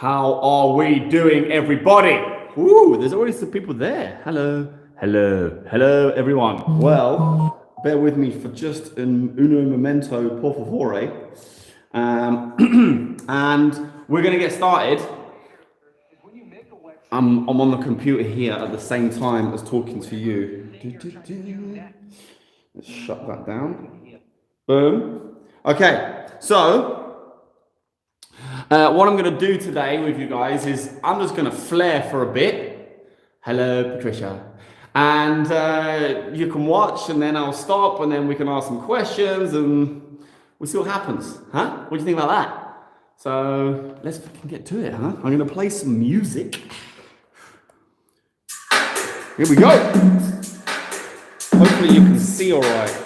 How are we doing, everybody? Ooh, there's already some people there. Hello, hello, hello, everyone. Well, bear with me for just an uno momento, por favore. And we're going to get started. I'm on the computer here at the same time as talking to you. Let's shut that down. Boom. Okay, so what I'm going to do today with you guys is I'm just going to flare for a bit. Hello, Patricia. And you can watch, and then I'll stop, and then we can ask some questions, and we'll see what happens. Huh? What do you think about that? So let's fucking get to it, huh? I'm going to play some music. Here we go. Hopefully you can see all right.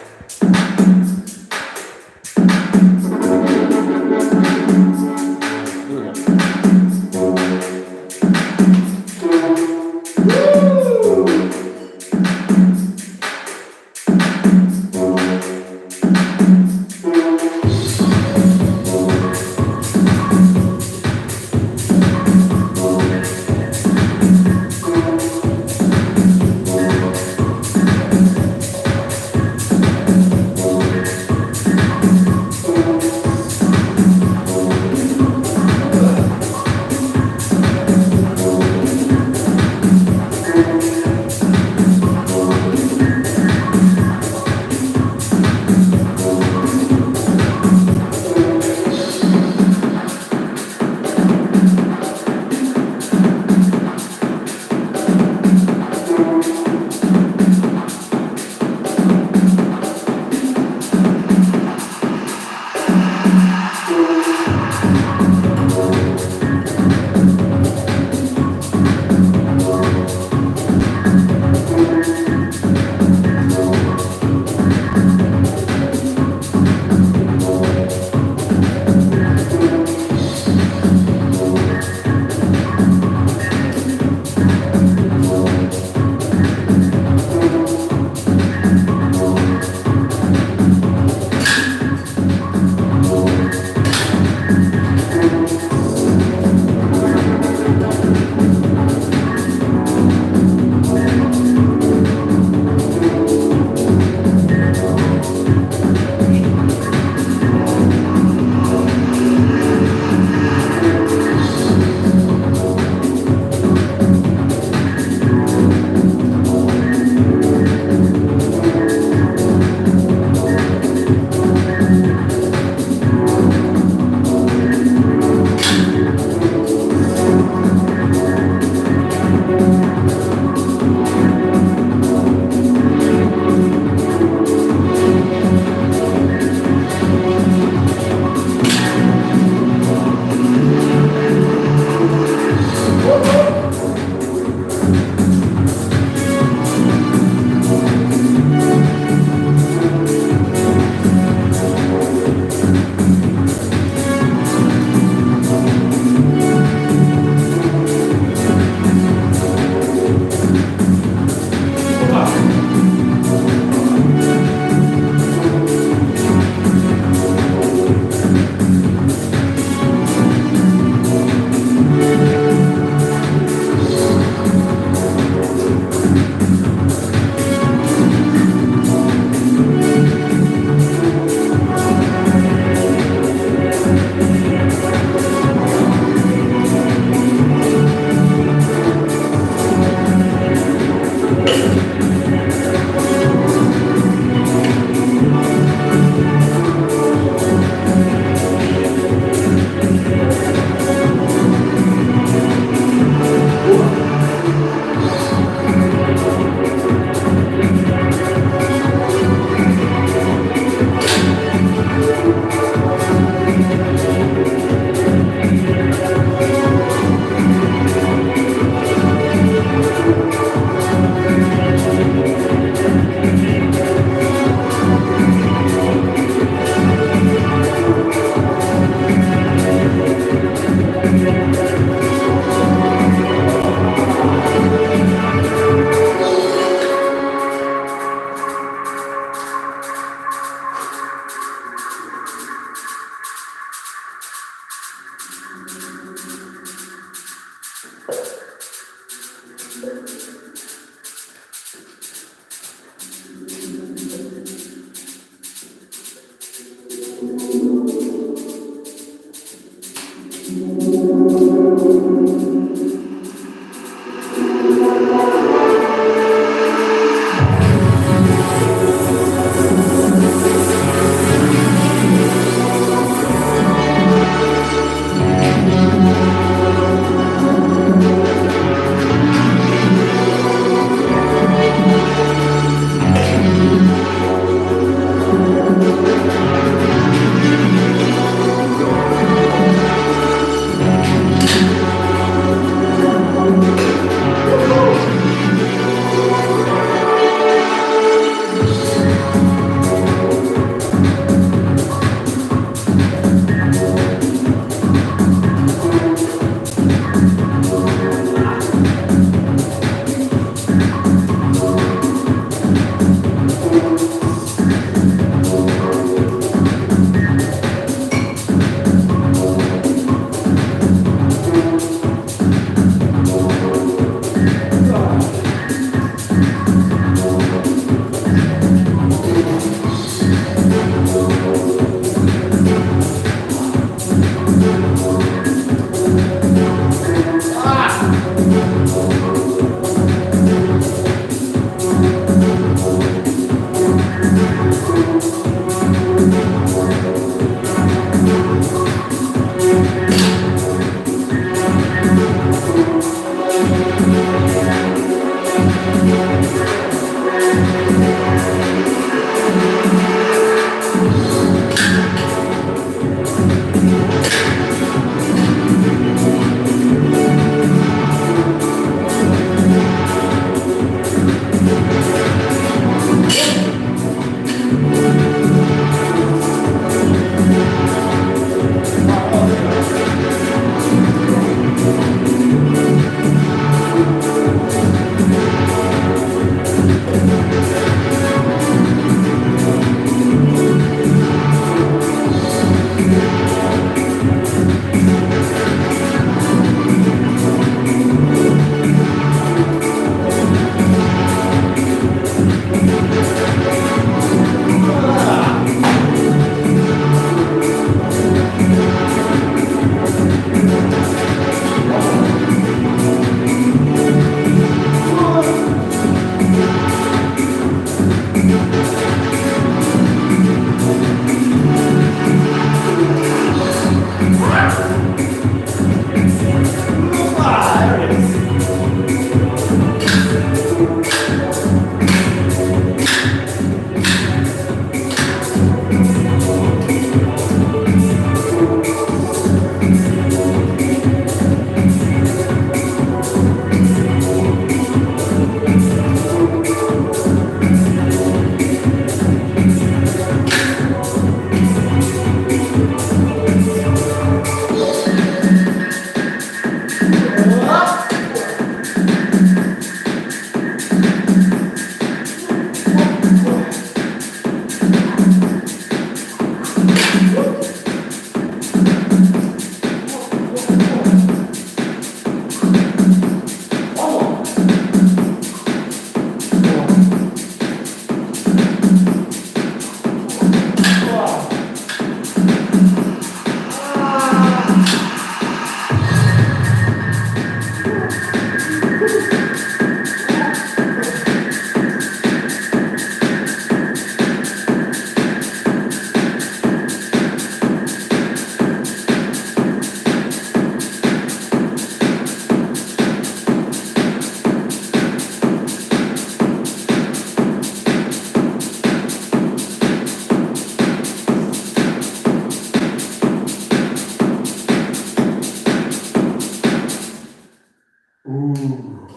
Ooh.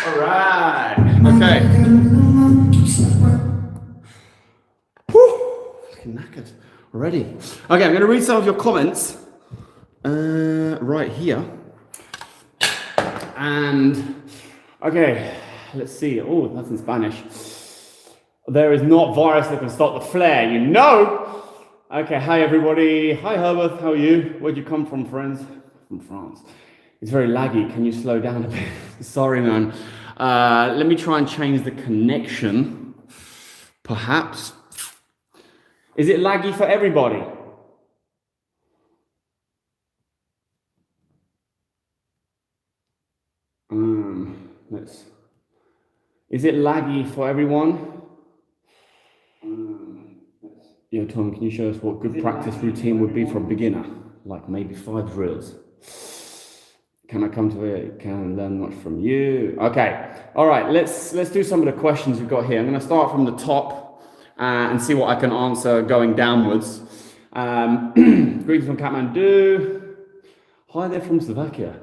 All right. Okay. Whew. Fucking knackered already. Okay, I'm going to read some of your comments right here. And okay, let's see. Oh, that's in Spanish. There is not virus that can stop the flare, you know. Okay, hi everybody. Hi Herbert, how are you? Where'd you come from, friends? From France. It's very laggy. Can you slow down a bit? Sorry, man. Let me try and change the connection. Perhaps. Is it laggy for everybody? Is it laggy for everyone? Yeah, Tom, can you show us what good practice routine would be for a beginner? Like maybe 5 drills. Can I come to it? Can I learn much from you? Okay. All right. Let's do some of the questions we've got here. I'm going to start from the top and see what I can answer going downwards. Greetings from Kathmandu. Hi there from Slovakia.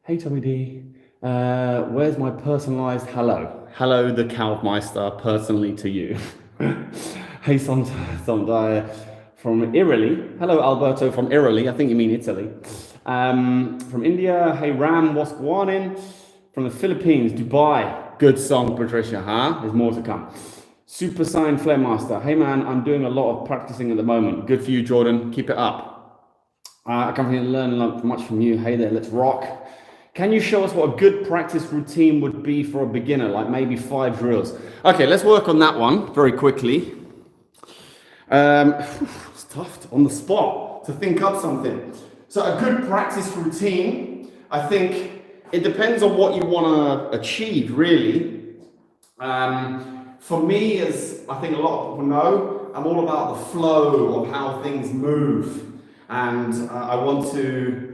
Hey, Tommy D. Where's my personalized hello? Hello, the Kalfmeister, personally to you. Hey, some Dyer from Italy. Hello, Alberto from Italy. I think you mean Italy. From India. Hey, Ram Waskwanin. From the Philippines, Dubai. Good song, Patricia, huh? There's more to come. Super Sign Flair Master. Hey, man, I'm doing a lot of practicing at the moment. Good for you, Jordan. Keep it up. I come here to learn much from you. Hey there, let's rock. Can you show us what a good practice routine would be for a beginner, like maybe 5 drills? Okay, let's work on that one very quickly. It's tough on the spot to think up something. So a good practice routine, I think it depends on what you want to achieve, really. For me, as I think a lot of people know, I'm all about the flow of how things move, and I want to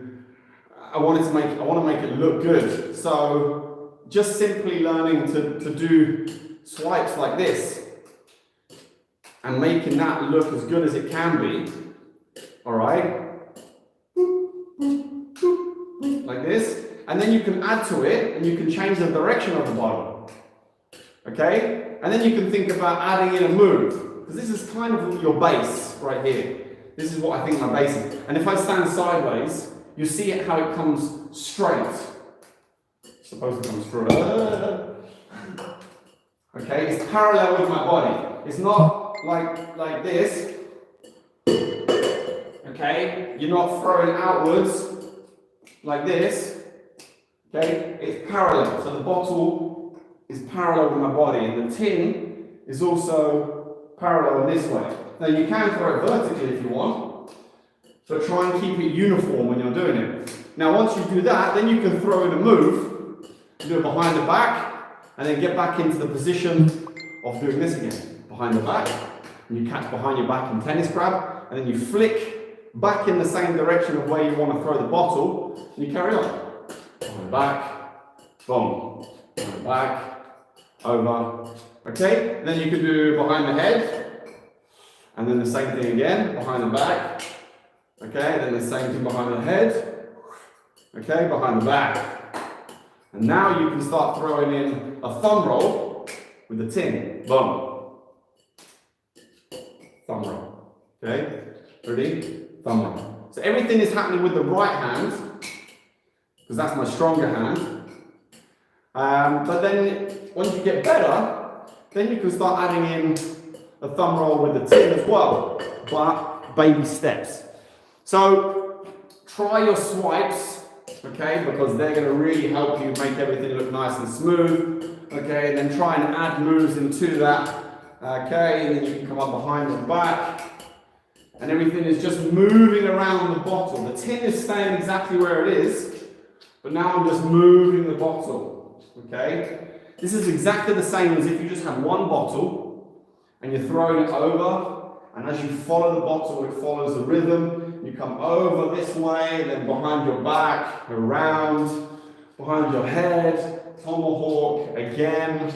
make it look good. So just simply learning to do swipes like this and making that look as good as it can be. All right, like this, and then you can add to it and you can change the direction of the bottle. Okay, and then you can think about adding in a move, because this is kind of your base right here. This is what I think my base is. And if I stand sideways, you see it how it comes straight. It's supposed to come straight. Okay, it's parallel with my body. It's not like this. Okay, you're not throwing outwards like this. Okay, it's parallel. So the bottle is parallel with my body, and the tin is also parallel in this way. Now you can throw it vertically if you want, but try and keep it uniform when you're doing it. Now once you do that, then you can throw in a move, do it behind the back, and then get back into the position of doing this again. Behind the back, and you catch behind your back in tennis grab, and then you flick back in the same direction of where you want to throw the bottle, and you carry on. Behind the back, boom, behind the back, over. Okay, and then you can do behind the head, and then the same thing again, behind the back. Okay, then the same thing behind the head. Okay, behind the back. And now you can start throwing in a thumb roll with the tin. Boom. Thumb roll. Okay, ready? Thumb roll. So everything is happening with the right hand, because that's my stronger hand. But then once you get better, then you can start adding in a thumb roll with the tin as well, but baby steps. So try your swipes, okay, because they're going to really help you make everything look nice and smooth, okay, and then try and add moves into that, okay, and then you can come up behind the back, and everything is just moving around the bottle. The tin is staying exactly where it is, but now I'm just moving the bottle, okay. This is exactly the same as if you just have one bottle and you're throwing it over, and as you follow the bottle, it follows the rhythm. You come over this way, then behind your back, around, behind your head, tomahawk again,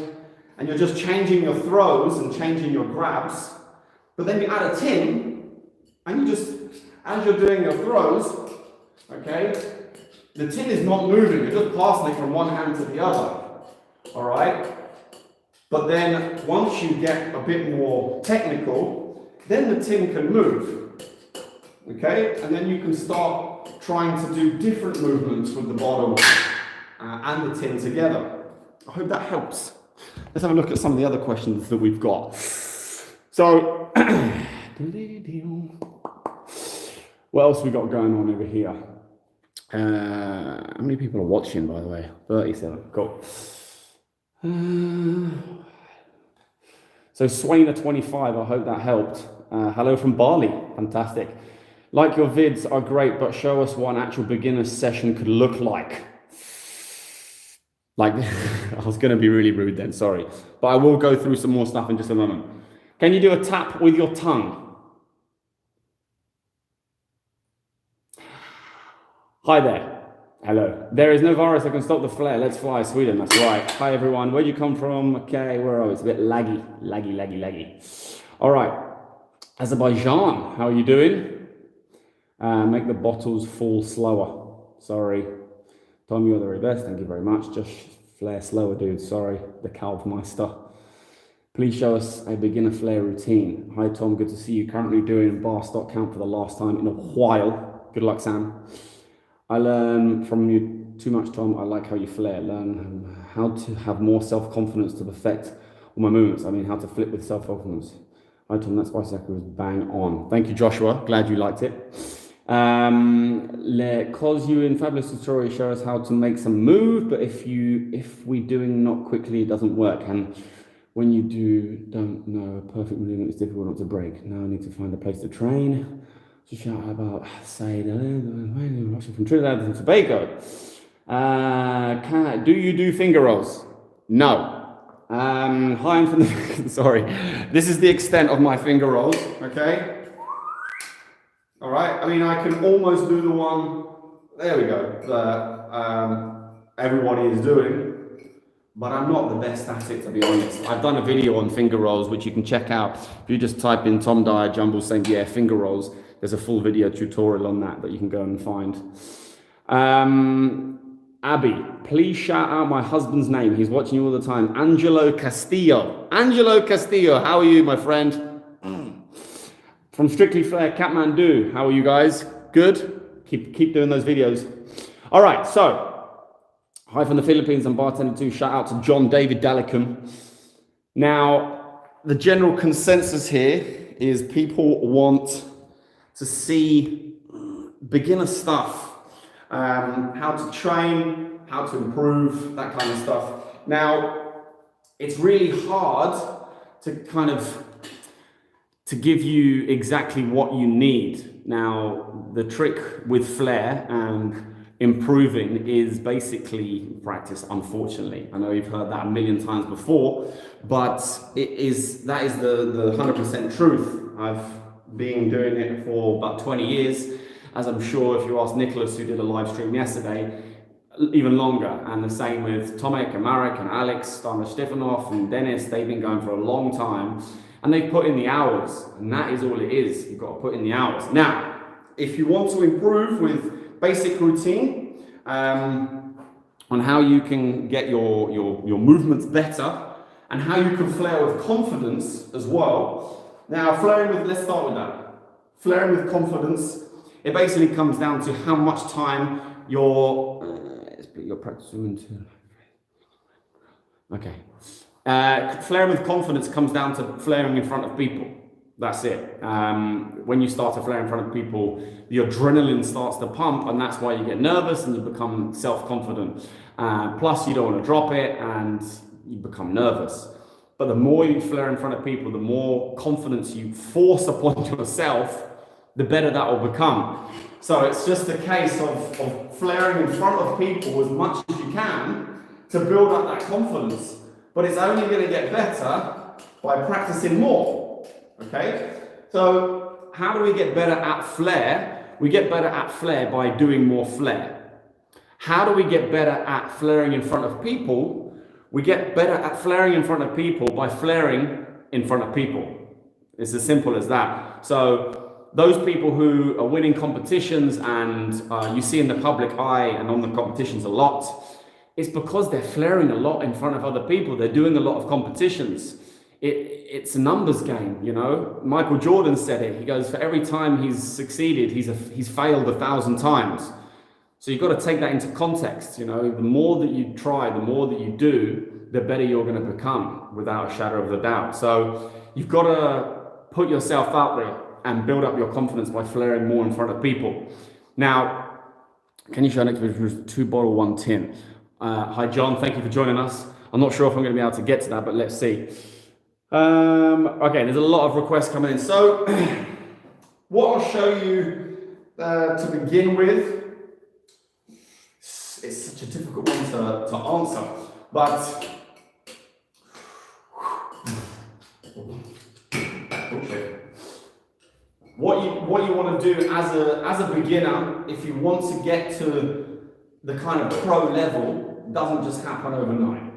and you're just changing your throws and changing your grabs. But then you add a tin, and you just, as you're doing your throws, okay, the tin is not moving, you're just passing it from one hand to the other. All right, but then once you get a bit more technical, then the tin can move, okay, and then you can start trying to do different movements with the bottle and the tin together. I hope that helps. Let's have a look at some of the other questions that we've got. So, what else we got going on over here? How many people are watching, by the way? 37. Cool. So Swain at 25, I hope that helped. Hello from Bali. Fantastic. Like your vids are great, but show us what an actual beginner session could look like. Like, I was going to be really rude then, sorry. But I will go through some more stuff in just a moment. Can you do a tap with your tongue? Hi there. Hello. There is no virus that can stop the flare. Let's fly, Sweden. That's right. Hi, everyone. Where'd you come from? Okay, where are we? It's a bit laggy. All right. Azerbaijan, how are you doing? Make the bottles fall slower. Sorry. Tom, you're the very best. Thank you very much. Just flare slower, dude. Sorry. The Kalvmeister. Please show us a beginner flare routine. Hi, Tom. Good to see you. Currently doing bar stock count for the last time in a while. Good luck, Sam. I learn from you too much, Tom. I like how you flare. Learn how to have more self-confidence to perfect all my movements. I mean, how to flip with self-confidence. Hi, Tom. That spicy was bang on. Thank you, Joshua. Glad you liked it. Cause you in fabulous tutorial show us how to make some move, but if we doing not quickly, it doesn't work. And when you don't know a perfect movement, it's difficult not to break. Now I need to find a place to train. So shout about say Russia from Trinidad and Tobago. Do you do finger rolls? No. Hi, I'm from the sorry. This is the extent of my finger rolls. Okay. All right. I mean, I can almost do the one. There we go. That everybody is doing. But I'm not the best at it, to be honest. I've done a video on finger rolls, which you can check out. If you just type in Tom Dyer, Jumble, St. Pierre, finger rolls, there's a full video tutorial on that you can go and find. Abby, please shout out my husband's name. He's watching you all the time. Angelo Castillo. Angelo Castillo, how are you, my friend? From Strictly Flair, Kathmandu, how are you guys? Good? Keep doing those videos. All right, so. Hi from the Philippines and Bartender 2. Shout out to John David Dalicum. Now, the general consensus here is people want to see beginner stuff, how to train, how to improve, that kind of stuff. Now, it's really hard to give you exactly what you need. Now, the trick with Flair and improving is basically practice, unfortunately. I know you've heard that a million times before, but that is the 100% truth. I've been doing it for about 20 years, as I'm sure if you ask Nicholas, who did a live stream yesterday, even longer. And the same with Tomek and Marek and Alex, Stana Stefanov and Dennis, they've been going for a long time and they've put in the hours, and that is all it is. You've got to put in the hours. Now, if you want to improve with basic routine on how you can get your movements better and how you can flare with confidence as well. Now, let's start with that. Flaring with confidence, it basically comes down to how much time you're practicing into. Okay. Flaring with confidence comes down to flaring in front of people. That's it. When you start to flare in front of people, the adrenaline starts to pump, and that's why you get nervous and you become self-confident. Plus, you don't want to drop it, and you become nervous. But the more you flare in front of people, the more confidence you force upon yourself, the better that will become. So it's just a case of flaring in front of people as much as you can to build up that confidence. But it's only going to get better by practicing more. Okay, so how do we get better at flair? We get better at flair by doing more flair. How do we get better at flaring in front of people? We get better at flaring in front of people by flaring in front of people. It's as simple as that. So those people who are winning competitions and you see in the public eye and on the competitions a lot, it's because they're flaring a lot in front of other people. They're doing a lot of competitions. It's a numbers game, you know. Michael Jordan said it. He goes, for every time he's succeeded, he's failed 1,000 times. So you've got to take that into context, you know. The more that you try, the more that you do, the better you're going to become, without a shadow of a doubt. So you've got to put yourself out there and build up your confidence by flaring more in front of people. Now, Can you show next video 2 bottle, 1 tin? Hi, John. Thank you for joining us. I'm not sure if I'm going to be able to get to that, but let's see. Okay, there's a lot of requests coming in. So, what I'll show you to begin with, it's such a difficult one to answer, but what you want to do as a beginner, if you want to get to the kind of pro level, doesn't just happen overnight.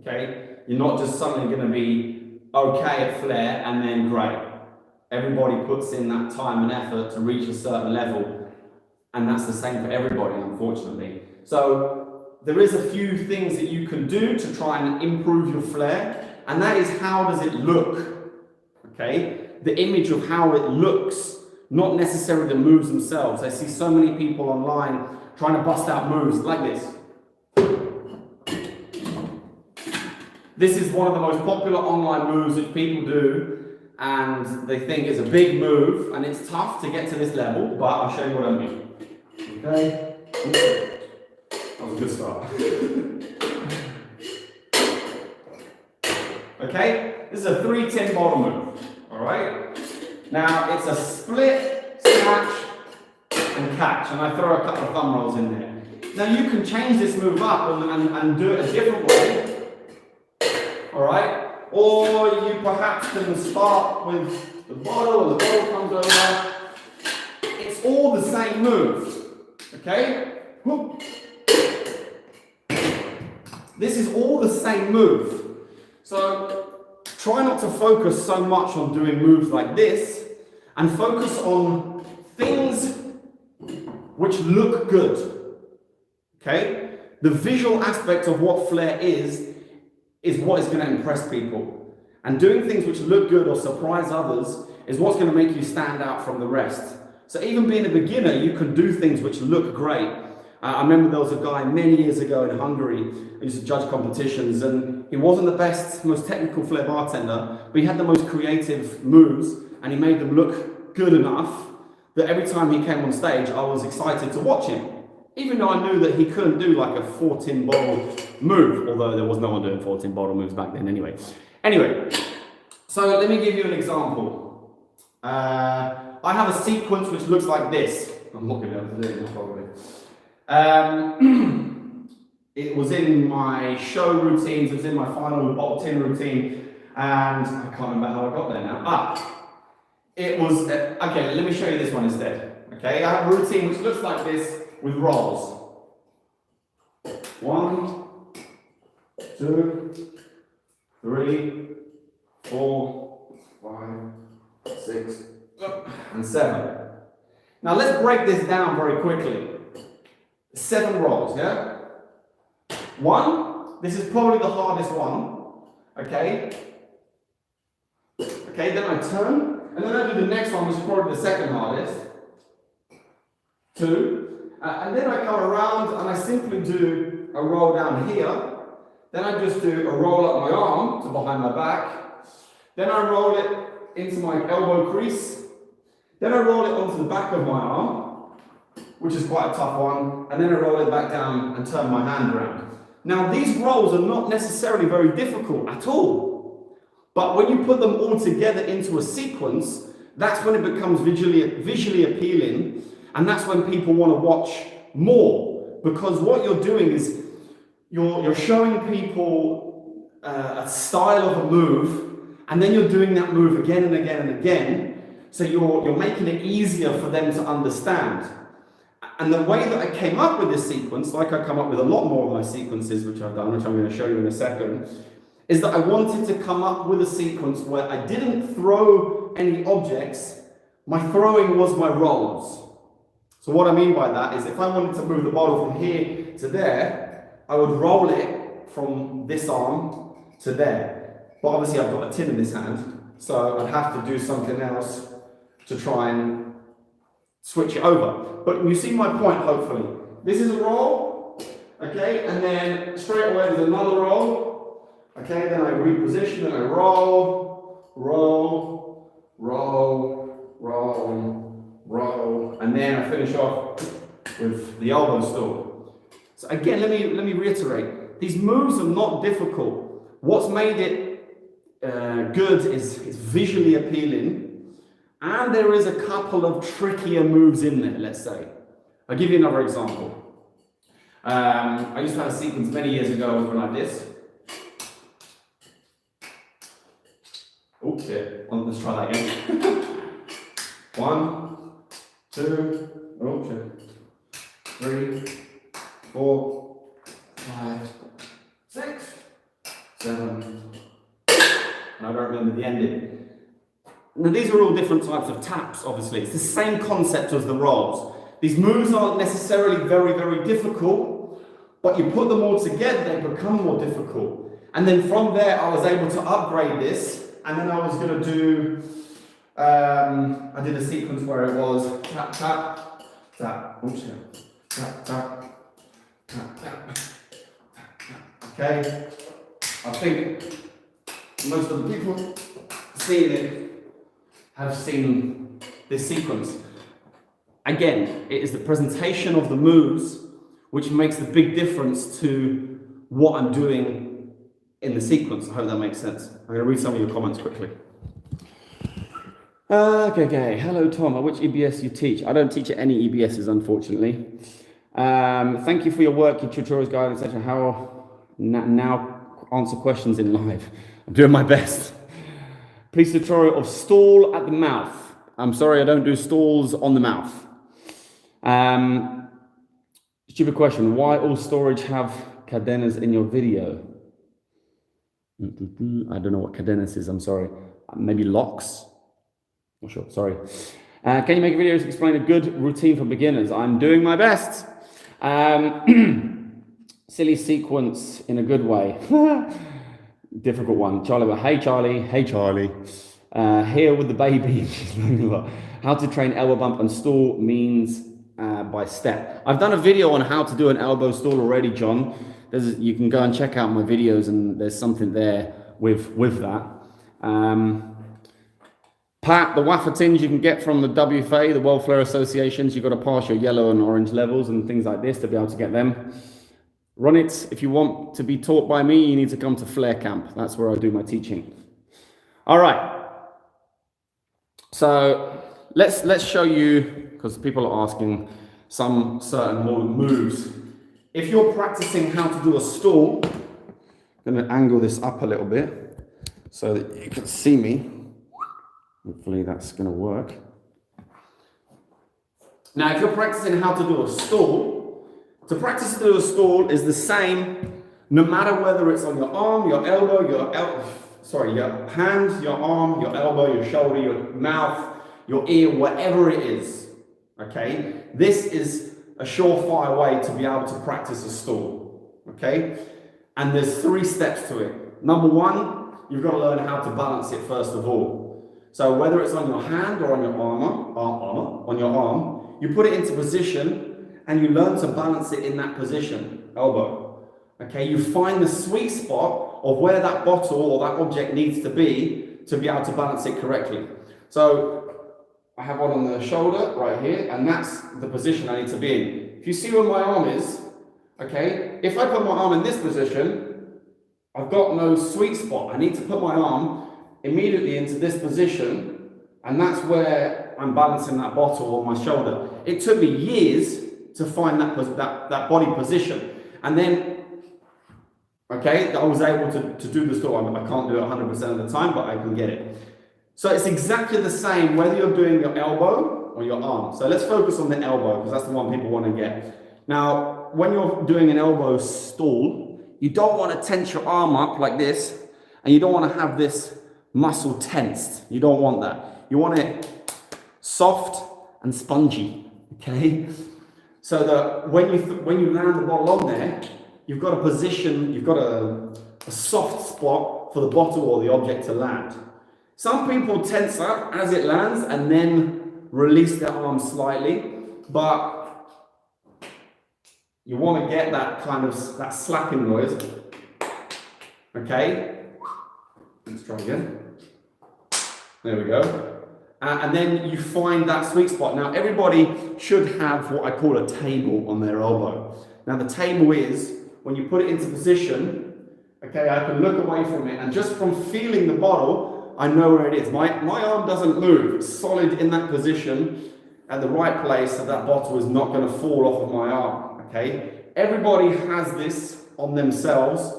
Okay, you're not just suddenly going to be okay at Flair and then great. Everybody puts in that time and effort to reach a certain level, and that's the same for everybody, unfortunately. So there is a few things that you can do to try and improve your Flair, and that is, how does it look? Okay, the image of how it looks, not necessarily the moves themselves. I see so many people online trying to bust out moves like this. This is one of the most popular online moves that people do, and they think it's a big move, and it's tough to get to this level, but I'll show you what I mean. Okay? That was a good start. Okay? This is a 3-10 bottle move. Alright? Now, it's a split, snatch, and catch, and I throw a couple of thumb rolls in there. Now, you can change this move up and do it a different way. Alright? Or you perhaps can start with the bottle, and the bottle comes over. It's all the same move. Okay? Whoop. This is all the same move. So try not to focus so much on doing moves like this, and focus on things which look good. Okay? The visual aspect of what Flair is what is going to impress people. And doing things which look good or surprise others is what's going to make you stand out from the rest. So even being a beginner, you can do things which look great. I remember there was a guy many years ago in Hungary who used to judge competitions, and he wasn't the best, most technical Flair bartender, but he had the most creative moves, and he made them look good enough that every time he came on stage, I was excited to watch him. Even though I knew that he couldn't do like a 14 bottle move, although there was no one doing 14 bottle moves back then anyway. Anyway, so let me give you an example. I have a sequence which looks like this. I'm not going to be able to do it probably. It was in my show routines, it was in my final bottle tin routine, and I can't remember how I got there now. It was, okay, let me show you this one instead. Okay, I have a routine which looks like this with rolls. 1, 2, 3, 4, 5, 6, and 7. Now let's break this down very quickly. 7 rolls, yeah? 1, this is probably the hardest one, okay? Okay, then I turn, and then I do the next one, which is probably the second hardest. 2, and then I come around and I simply do a roll down here. Then I just do a roll up my arm to behind my back. Then I roll it into my elbow crease. Then I roll it onto the back of my arm, which is quite a tough one. And then I roll it back down and turn my hand around. Now these rolls are not necessarily very difficult at all. But when you put them all together into a sequence, that's when it becomes visually appealing. And that's when people want to watch more, because what you're doing is you're showing people a style of a move, and then you're doing that move again and again and again. So you're making it easier for them to understand. And the way that I came up with this sequence, like I come up with a lot more of my sequences, which I've done, which I'm going to show you in a second, is that I wanted to come up with a sequence where I didn't throw any objects. My throwing was my rolls. So what I mean by that is, if I wanted to move the bottle from here to there, I would roll it from this arm to there. But obviously I've got a tin in this hand, so I'd have to do something else to try and switch it over. But you see my point, hopefully. This is a roll, okay, and then straight away there's another roll, okay, then I reposition and I roll, roll, roll, roll, roll, and then I finish off with the elbow stool. So again, let me reiterate. These moves are not difficult. What's made it good is it's visually appealing, and there is a couple of trickier moves in there, let's say. I'll give you another example. I used to have a sequence many years ago going like this. Okay, let's try that again. 1, 2, okay. 3, 4, 5, 6, 7, and I don't remember the ending. Now these are all different types of taps, obviously. It's the same concept as the rolls. These moves aren't necessarily very, very difficult, but you put them all together, they become more difficult. And then from there, I was able to upgrade this, and then I was going to do, I did a sequence where it was tap, tap, tap, oops, tap, tap, tap, tap, okay? I think most of the people seeing it have seen this sequence. Again, it is the presentation of the moves which makes the big difference to what I'm doing in the sequence. I hope that makes sense. I'm going to read some of your comments quickly. Okay. Hello, Tom. At which EBS you teach? I don't teach at any EBSs, unfortunately. Thank you for your work, your tutorials, guidance, etc. How now answer questions in live. I'm doing my best. Please tutorial of stall at the mouth. I'm sorry, I don't do stalls on the mouth. Stupid question. Why all storage have cadenas in your video? I don't know what cadenas is. I'm sorry. Maybe locks? Not sure. Sorry. Can you make videos to explain a good routine for beginners? I'm doing my best. Silly sequence in a good way. Difficult one. Charlie, but hey Charlie. Here with the baby. How to train elbow bump and stall means by step. I've done a video on how to do an elbow stall already, John. You can go and check out my videos, and there's something there with that. Pat, the wafer tins you can get from the WFA, the World Flair Associations, you've got to pass your yellow and orange levels and things like this to be able to get them. Run it. If you want to be taught by me, you need to come to Flair Camp. That's where I do my teaching. All right. So let's show you, because people are asking some certain moves. If you're practicing how to do a stall, I'm going to angle this up a little bit so that you can see me. Hopefully that's going to work. Now, if you're practicing how to do a stall, to practice to do a stall is the same no matter whether it's on your arm, your elbow, your hand, your arm, your elbow, your shoulder, your mouth, your ear, whatever it is. Okay? This is a surefire way to be able to practice a stall. Okay? And there's 3 steps to it. Number 1, you've got to learn how to balance it first of all. So whether it's on your hand or on your on your arm, you put it into position and you learn to balance it in that position, elbow. Okay, you find the sweet spot of where that bottle or that object needs to be able to balance it correctly. So I have one on the shoulder right here, and that's the position I need to be in. If you see where my arm is, okay, if I put my arm in this position, I've got no sweet spot. I need to put my arm immediately into this position, and that's where I'm balancing that bottle on my shoulder. It took me years to find that body position, and then, okay, I was able to do the stall. I can't do it 100% of the time, but I can get it. So it's exactly the same whether you're doing your elbow or your arm. So let's focus on the elbow, because that's the one people want to get. Now, when you're doing an elbow stall, you don't want to tense your arm up like this, and you don't want to have this muscle tensed. You don't want that. You want it soft and spongy, okay? So that when you land the bottle on there, you've got a position, you've got a soft spot for the bottle or the object to land. Some people tense up as it lands and then release their arm slightly, but you want to get that kind of that slapping noise, okay? Let's try again. There we go. And then you find that sweet spot. Now, everybody should have what I call a table on their elbow. Now, the table is, when you put it into position, okay, I can look away from it, and just from feeling the bottle, I know where it is. My arm doesn't move. It's solid in that position at the right place, so that bottle is not going to fall off of my arm, okay? Everybody has this on themselves,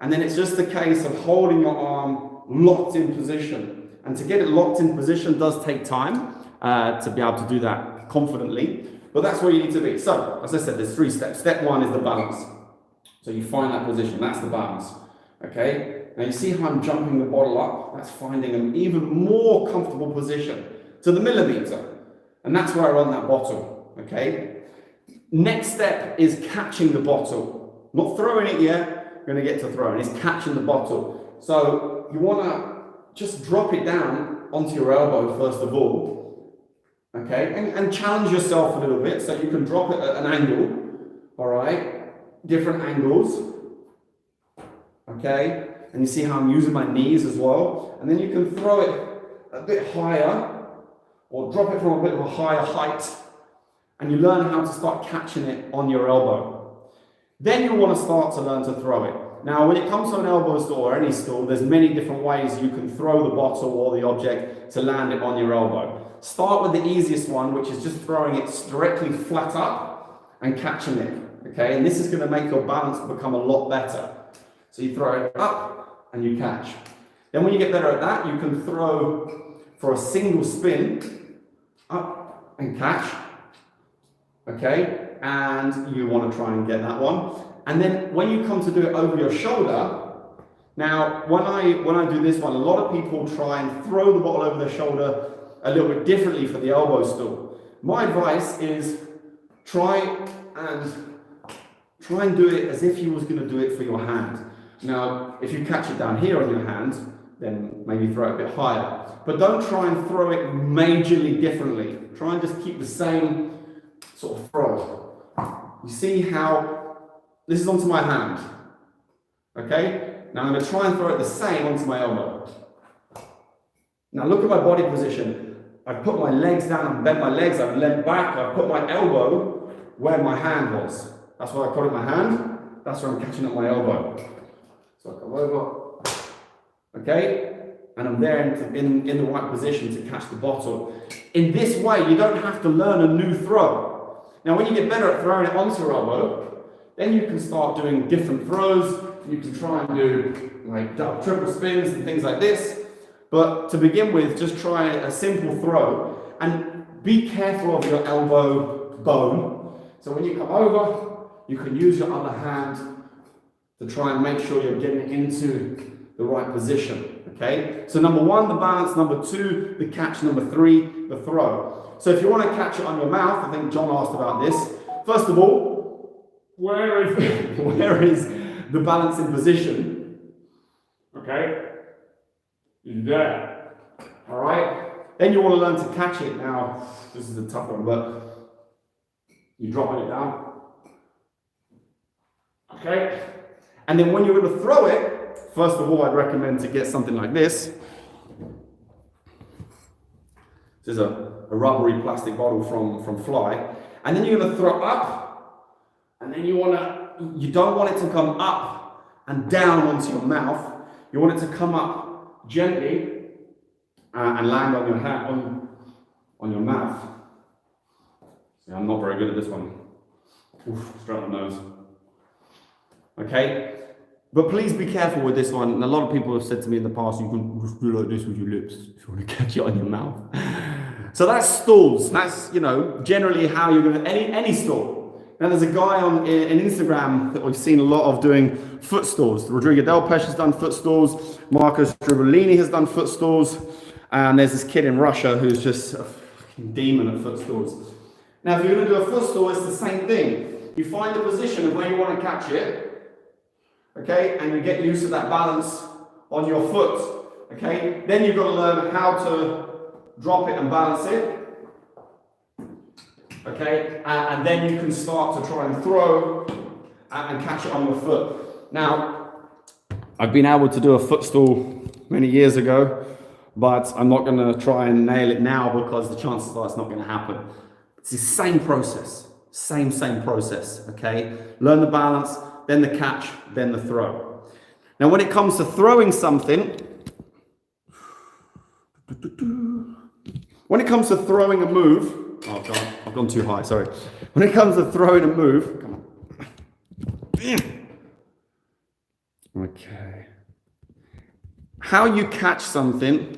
and then it's just a case of holding your arm locked in position. And to get it locked in position does take time to be able to do that confidently, but that's where you need to be. So, as I said, there's 3 steps. Step 1 is the balance. So you find that position, that's the balance, okay? Now you see how I'm jumping the bottle up? That's finding an even more comfortable position to the millimeter. And that's where I run that bottle, okay? Next step is catching the bottle. Not throwing it yet, we're gonna get to throwing, it's catching the bottle. So you wanna just drop it down onto your elbow first of all, okay? And challenge yourself a little bit so you can drop it at an angle, all right? Different angles, okay? And you see how I'm using my knees as well. And then you can throw it a bit higher or drop it from a bit of a higher height, and you learn how to start catching it on your elbow. Then you want to start to learn to throw it. Now, when it comes to an elbow stool or any stool, there's many different ways you can throw the bottle or the object to land it on your elbow. Start with the easiest one, which is just throwing it directly flat up and catching it, okay? And this is going to make your balance become a lot better. So you throw it up and you catch. Then when you get better at that, you can throw for a single spin, up and catch, okay? And you want to try and get that one. And then when you come to do it over your shoulder, now when I do this one, a lot of people try and throw the bottle over their shoulder a little bit differently for the elbow stool. My advice is try and do it as if you was going to do it for your hand. Now, if you catch it down here on your hand, then maybe throw it a bit higher. But don't try and throw it majorly differently. Try and just keep the same sort of throw. You see how this is onto my hand, okay? Now I'm going to try and throw it the same onto my elbow. Now look at my body position. I've put my legs down, I've bent my legs, I've leant back, I've put my elbow where my hand was. That's where I put it in my hand, that's where I'm catching at my elbow. So I come over, okay? And I'm there in the right position to catch the bottle. In this way, you don't have to learn a new throw. Now when you get better at throwing it onto your elbow, then you can start doing different throws. You can try and do like double, triple spins and things like this. But to begin with, just try a simple throw and be careful of your elbow bone. So when you come over, you can use your other hand to try and make sure you're getting into the right position, okay? So number 1, the balance. Number 2, the catch. Number 3, the throw. So if you want to catch it on your mouth, I think John asked about this. First of all, where is the balancing position? Okay, is there. All right. Then you want to learn to catch it. Now, this is a tough one, but you're dropping it down. Okay. And then when you're going to throw it, first of all, I'd recommend to get something like this. This is a rubbery plastic bottle from Flair. And then you're going to throw up. And then you don't want it to come up and down onto your mouth. You want it to come up gently and land on your hand, on your mouth. See, I'm not very good at this one. Oof, straight on the nose. Okay? But please be careful with this one. And a lot of people have said to me in the past, you can just do like this with your lips if you want to catch it on your mouth. So that's stools. That's, generally how you're going to, any stool. Now there's a guy on Instagram that we've seen a lot of doing footstools. Rodrigo Del Pesh has done footstools. Marcus Drivolini has done footstools. And there's this kid in Russia who's just a fucking demon at footstools. Now if you're going to do a footstool, it's the same thing. You find the position of where you want to catch it. Okay, and you get used to that balance on your foot. Okay, then you've got to learn how to drop it and balance it. Okay, and then you can start to try and throw and catch it on your foot. Now, I've been able to do a footstool many years ago, but I'm not going to try and nail it now because the chances are it's not going to happen. It's the same process, same process, okay? Learn the balance, then the catch, then the throw. Now, when it comes to throwing something, when it comes to throwing a move, oh God, I've gone too high, sorry. When it comes to throwing a move, come on. Okay. How you catch something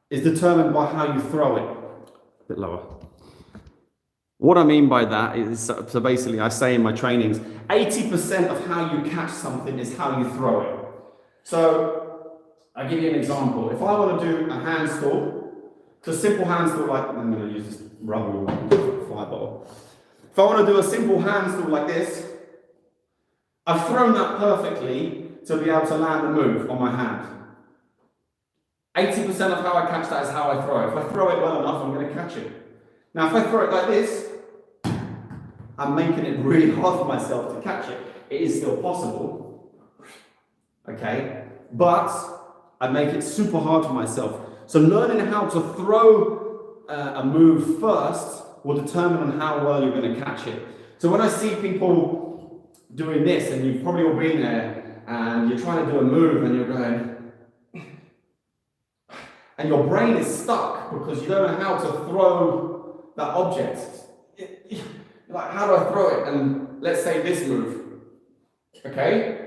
is determined by how you throw it. A bit lower. What I mean by that is, so basically I say in my trainings, 80% of how you catch something is how you throw it. So, I'll give you an example. If I want to do a handstand, it's a simple handstand like, I'm going to use this rubber fly ball. If I want to do a simple handstand like this, I've thrown that perfectly to be able to land a move on my hand. 80% of how I catch that is how I throw it. If I throw it well enough, I'm going to catch it. Now, if I throw it like this, I'm making it really hard for myself to catch it. It is still possible, okay? But I make it super hard for myself. So learning how to throw a move first will determine on how well you're going to catch it. So when I see people doing this, and you've probably all been there, and you're trying to do a move and you're going, and your brain is stuck because you don't know how to throw that object. Like, how do I throw it? And let's say this move, okay?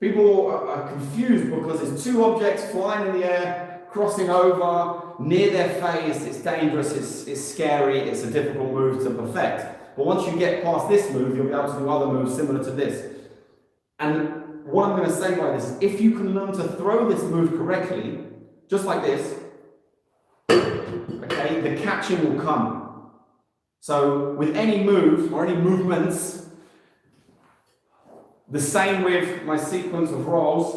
People are confused because it's two objects flying in the air, crossing over, near their face. It's dangerous, it's scary, it's a difficult move to perfect. But once you get past this move, you'll be able to do other moves similar to this. And what I'm going to say by this is, if you can learn to throw this move correctly, just like this, okay, the catching will come. So with any move or any movements, the same with my sequence of rolls,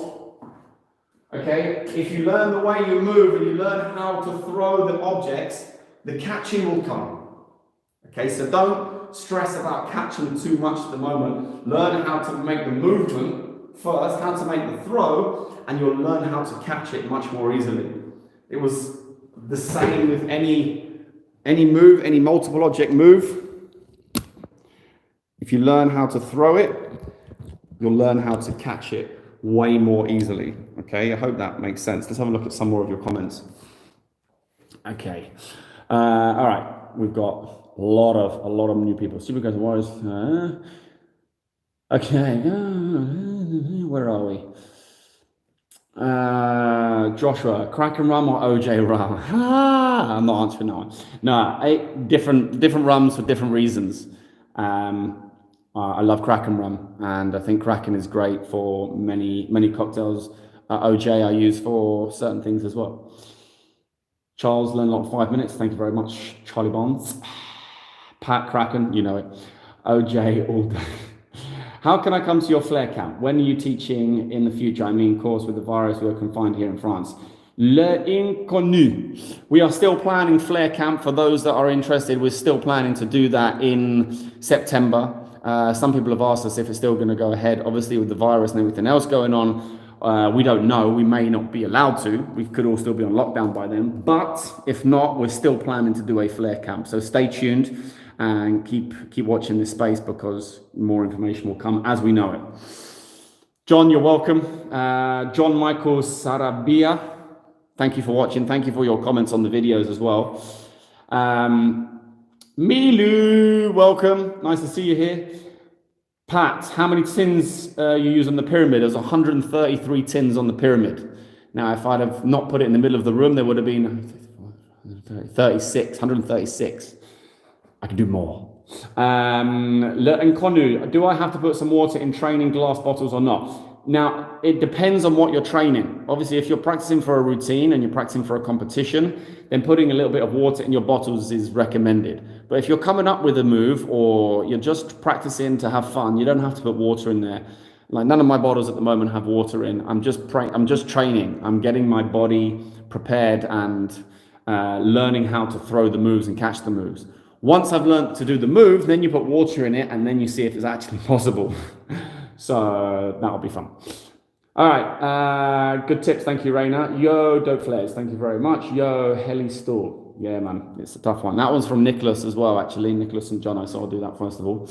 okay, if you learn the way you move and you learn how to throw the objects, the catching will come. Okay, so don't stress about catching too much at the moment. Learn how to make the movement first, how to make the throw, and you'll learn how to catch it much more easily. It was the same with any move, any multiple object move. If you learn how to throw it, you'll learn how to catch it way more easily. Okay, I hope that makes sense. Let's have a look at some more of your comments. Okay, all right, we've got a lot of new people. Super guys, Warriors. Okay, where are we? Joshua, Kraken rum or OJ rum? I'm not answering that one. No, different rums for different reasons. I love Kraken rum, and I think Kraken is great for many cocktails. OJ I use for certain things as well. Charles, learn a lot in 5 minutes. Thank you very much, Charlie Bonds. Pat, Kraken, you know it. OJ all day. How can I come to your Flair camp? When are you teaching in the future? I mean, of course, with the virus, we are confined here in France. L'inconnu. We are still planning Flair camp for those that are interested. We're still planning to do that in September. Some people have asked us if it's still going to go ahead. Obviously, with the virus and everything else going on, we don't know. We may not be allowed to. We could all still be on lockdown by then. But if not, we're still planning to do a Flair camp. So stay tuned and keep watching this space, because more information will come as we know it. John, you're welcome. John Michael Sarabia, thank you for watching. Thank you for your comments on the videos as well. Milu, welcome. Nice to see you here. Pat, how many tins you use on the pyramid? There's 133 tins on the pyramid. Now, if I'd have not put it in the middle of the room, there would have been 136. I can do more. Nkonu, do I have to put some water in training glass bottles or not? Now, it depends on what you're training. Obviously, if you're practicing for a routine and you're practicing for a competition, then putting a little bit of water in your bottles is recommended. But if you're coming up with a move or you're just practicing to have fun, you don't have to put water in there. Like, none of my bottles at the moment have water in. I'm just training. I'm getting my body prepared and learning how to throw the moves and catch the moves. Once I've learned to do the move, then you put water in it and then you see if it's actually possible. So that'll be fun. All right. Good tips. Thank you, Raina. Yo, Dope Flares. Thank you very much. Yo, Heli Store. Yeah, man. It's a tough one. That one's from Nicholas as well, actually. Nicholas and Jono. So I'll do that first of all.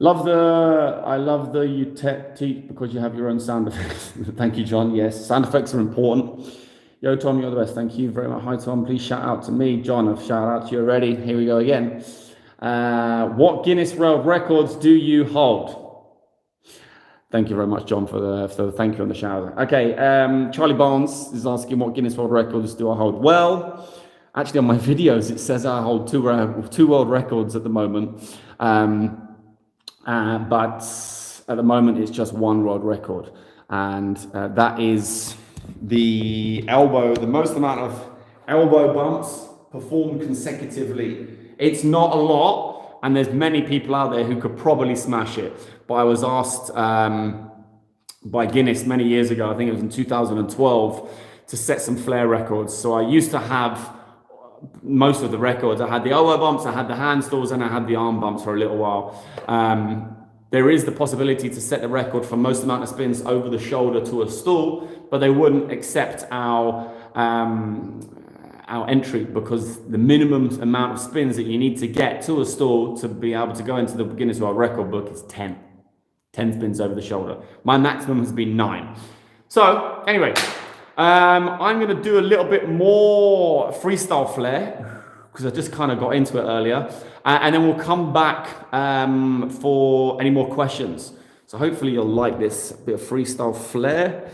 I love the you teach because you have your own sound effects. Thank you, John. Yes, sound effects are important. Yo, Tom, you're the best. Thank you very much. Hi, Tom. Please shout out to me. John, I've shout out to you already. Here we go again. What Guinness World Records do you hold? Thank you very much, John, for the thank you on the shower. Okay, Charlie Barnes is asking what Guinness World Records do I hold? Well, actually, on my videos it says I hold two world records at the moment, but at the moment it's just one world record, and that is the most amount of elbow bumps performed consecutively. It's not a lot, and there's many people out there who could probably smash it. But I was asked by Guinness many years ago, I think it was in 2012, to set some Flair records. So I used to have most of the records. I had the elbow bumps, I had the handstands, and I had the arm bumps for a little while. There is the possibility to set the record for most amount of spins over the shoulder to a stool, but they wouldn't accept our entry because the minimum amount of spins that you need to get to a stool to be able to go into the Guinness World Record book is 10. 10 spins over the shoulder. My maximum has been 9. So anyway, I'm going to do a little bit more freestyle Flair because I just kind of got into it earlier. And then we'll come back for any more questions. So hopefully you'll like this bit of freestyle Flair.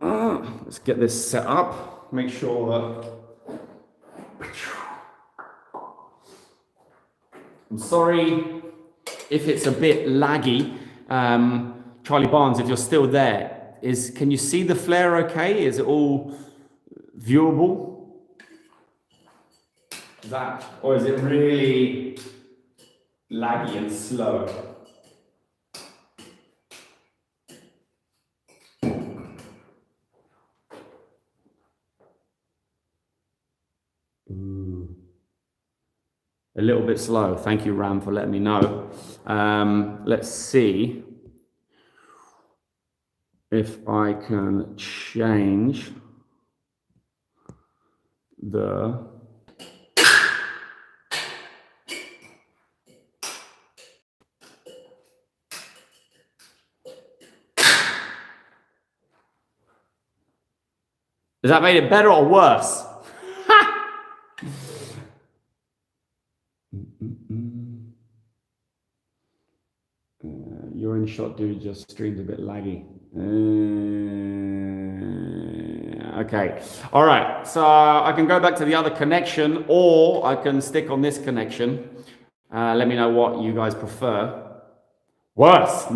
Let's get this set up. Make sure that... I'm sorry if it's a bit laggy. Charlie Barnes, if you're still there, can you see the Flair okay? Is it all viewable? Or is it really laggy and slow? A little bit slow. Thank you, Ram, for letting me know. Let's see if I can change the... Has that made it better or worse? You're in shot, dude. Just streamed a bit laggy. Okay. All right. So I can go back to the other connection, or I can stick on this connection. Let me know what you guys prefer. Worse.